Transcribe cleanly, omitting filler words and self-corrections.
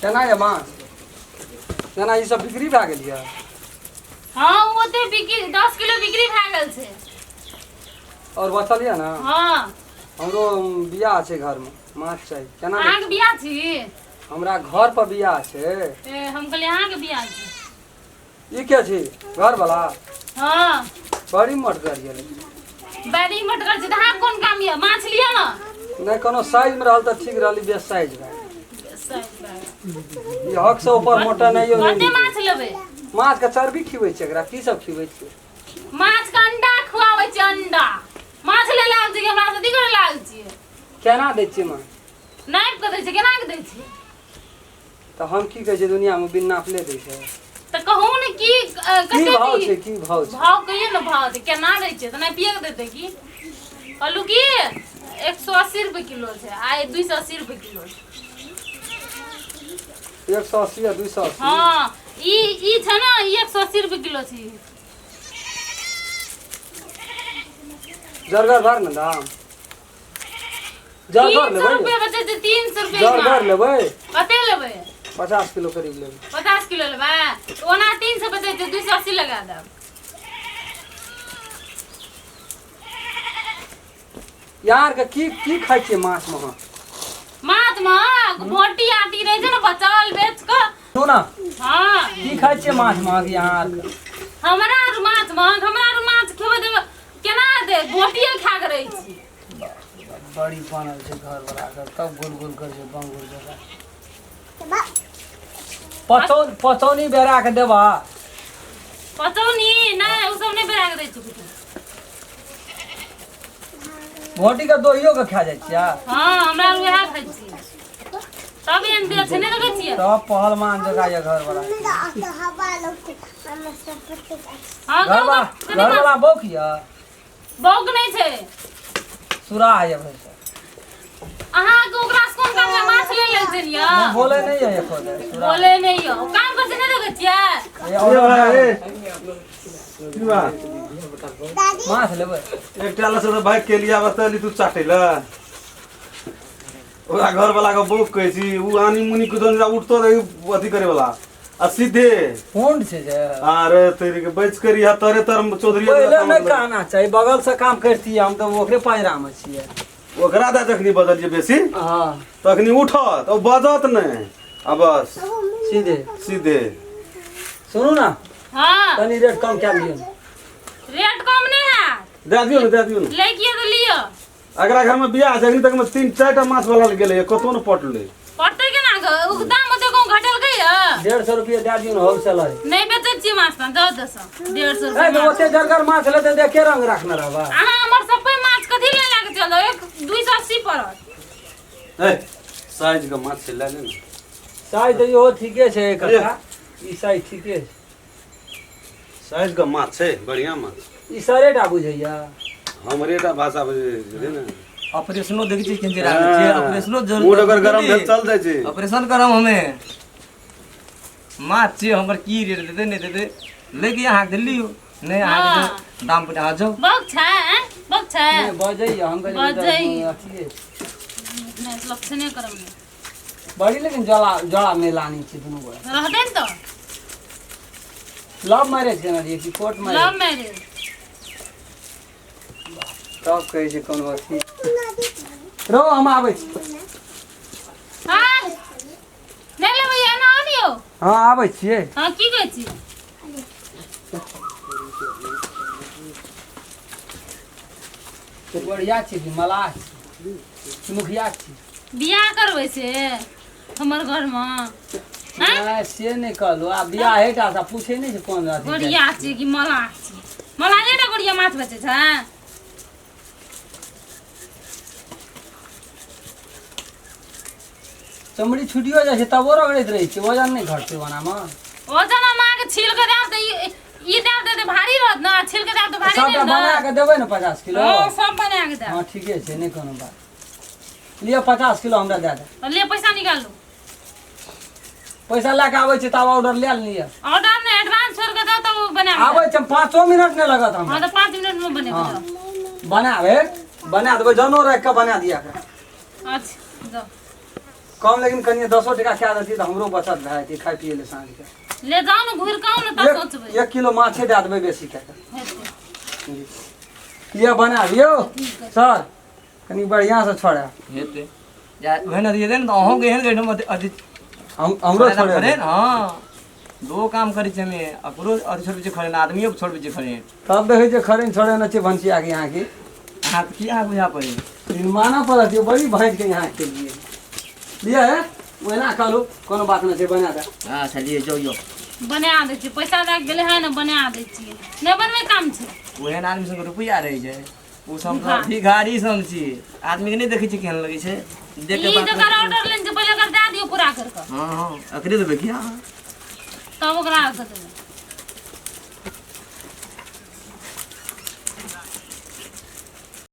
केना ये माछ केना ई सब बिक्री भए गेल ये? हाँ ओते बिक्री 10 किलो बिक्री भए गेल छै। और बचल ये ना? हाँ हमरो बियाह छै घर में, माछ चाहिए। केना अहाँ के बियाह छी? हमरा घर पर बियाह छै। ए हम कहले अहाँ के बियाह छी। ई के छी घर वाला? हाँ बड़ी मटगर ये। बड़ी मटगर छै त अहाँ कोन काम ये? माछ लिया ना। नहीं कोनो साइज में रहल त ठीक रहली, बेस साइज में। ई हक से ऊपर मोटा नहीं हो। कते माछ लेबै? माछ के चर्बी खिबै छै, एकरा की सब खिबै छै? माछ के अंडा खुआबै छै, अंडा। माछ ले लाग छै, हमरा से दिगर लाग छै। केना दै छियै माछ? नाप के दै छै, केना के दै छै? तो हम की कहै छै दुनिया में बिन नापले दै छै? त कहू ने की कते भाव छै? की भाव छै? भाव कहिए ना, भाव छै केना दै छै? त नापिए के देतै की? कहलू की 180 रुपए किलो छै, आइ 280 रुपए किलो छै। 180 या 280? हाँ ई छै ना, ई 180 रुपए किलो छै। जरगर भर ना दाम? जरगर 300 लेबै? रुपए बचे छै, 300 रुपए। जरगर लेबै? कते लेबै? 50 किलो करीब लेबै। 50 किलो लेबै त ओना 300 बचे छै, 280 लगा देब। यार के की खाइ छियै माछ में? माछ में बोटी आटी रहे छै ना, बचल बेच के। तो ना हाँ की खाइ छियै माछ में यहाँ? हमरा आर माछ खेबै देबै केना दे? बोटिए खा के रहै छी। बड़ी बनल छै घर वाला के, तब गुल कर छै बंगुर जगह। पचौनी बेरा के देबा? पचौनी नहीं, उ सब नहीं बेरा के दै छी कुछ। भोटी के दोहियो के खा जाइ छियै? हाँ हमरा वएह खाइ छी, तब एन दे छै नहीं देखै छियै? सब पहलवान जगह ये घर वाला। हाँ घर वाला बौक ये? बौक नहीं छै, सुरा है भैंस। अहाँ के ओकरा से कोन काम में माछ ले लेल छै निया? बोले नहीं है एको दे सुरा। बोले नहीं हो, काम कर से नहीं देखै छियै? माछ लेबै? एकटा लसे तो भाग के लिया बतली तू चाटे ल। ओरा घर वाला के बौक कहै छी, उ आनी मुनी कुदन उठतो रही अथी करे वाला आ सीधे होंड छै जे। अरे तेरी के बच करी है तरे तर चौधरी पहले नहीं कहना चाहिए, बगल से काम करती हम तो ओकरे पायरा में छियै। ओकरा दा जखनी बदल जे बेसी हां तखनी उठत ओ बजत नहीं आ बस सीधे सीधे। सुनू ना, हाँ तनी रेट कम क्या दियो? रेट कम नहीं है, दे दियो ना, दे दियो ना। लेकिए तो लियो। अगला घर में बियाह जखनी तक में 3-4 टा माछ वाला गेले कतो न पटले। पड़ते के ना ग, उ दाम ओते को घटल गई है। 150 रुपया दे दियो ना होलसेलर। नहीं बेचै छी माछ त दो 150 ए रुपया। तो ओते जरगर माछ लेते देखे रंग रखना रहबा। अहाँ हमर सबै माछ कथि ले लागे चलो 280 पड़त। ए साइज का माछ से ले ले। साइज यो ठीके छै एकटा, ई साइज ठीके छै। साइज का माछ छै, बढ़िया माछ। ई सरेटा बुझैया? हमरेटा भाषा बुझे ना। ऑपरेशनो देखै छी केन जरा छै, ऑपरेशनो जरूर। मूड अगर गरम भेल चल जाय छै। ऑपरेशन करम हमें माछ छै, हमर की रेट देते नहीं देते लेके अहाँ दिल्लियो नहीं अहाँ के दाम पे आ जाओ। बक छै, बक छै। नहीं बजैया हम कहै बजैया। अथिए नहीं लक्षणे करम नहीं। बड़ी लेकिन जड़ा में लानी छै दुनू गोरा। रहते न तो लव मैरिज केना रहिए कि कोर्ट मैरिज? Love marriage. तब कहै छै कोनो अथी। रो हम आबै छी। हां नहीं लेबै एना आनियो। हां आबै छियै। हां की कहै छी? तो बढ़िया छै कि मलाह छै कि मुखिया छै? बियाह करबै से हमर घर में? नहीं से नहीं कहलो, आ बियाह हेटा सा पूछे नहीं छै कोन अथी। गोड़िया छै कि मलाह छै? मलाह ने गोड़िया माछ बेचै छै। चमड़ी छुटियो जाइ छै तबो रगड़ैत रहै छै, वजन नहीं घटतै बना में? वजन हम अहाँ के छील के देब त ई देब दे भारी रहत ना, छील के देब त भारी नहीं सबटा ना। बना के देबै ना 50 किलो? हां सब बना के देब। हां ठीके छै, नहीं कोनो बात। लियो 50 किलो हमरा दे दे। ले पैसा निकाल लो। पैसा लेके आबै छै तब ऑर्डर ले लिया। ऑर्डर ने एडवांस छोड़ के दो तो बना के आबै छै 5 मिनट नहीं लगत हमरा। हां तो 5 मिनट में बने हाँ। के बना देबै जनो रख के बना दिया कर। अच्छा दो कम लेकिन कनिए 10 टका खा देती तो हमरो बचत भए जेतै खाइ पिए ले साँझ के। ले जाओ ना घुर काओ ना ता सोचबै 1 किलो माछे दे देबै बेसी कए के। हेतै ये बना दियो सर कनी बढ़िया से छोड़ा हेते या वहन दिए देन तो अहों के हेन गइनो मत अधि हमरो छोड़े खरे हां दो काम करी छे में अपरो और छोड़ बीचे खरे ना आदमियो छोड़ बीचे खरे तब देखै छै खरे छोड़े न छै भंसिया के यहाँ की हां की आ बुझा पड़ी निर्माणा पड़त है बड़ी भांज के यहाँ के लिए लिया है वना कहलू कोनो बात न छै बना दे। हां चलिए जो जो बना दै छी पैसा लाग गेले है ना बना दै छी नै बनबै काम छै वहन आदमी संग रुपया रही छै उ सब तो भिखारी सम छी आदमी के नहीं देखै छी केहन लगे छै देख के ई बात जकर ऑर्डर लेन छै पहिले कर दे दियो पूरा कर के हां हां अकरे देबे किया तब ओकरा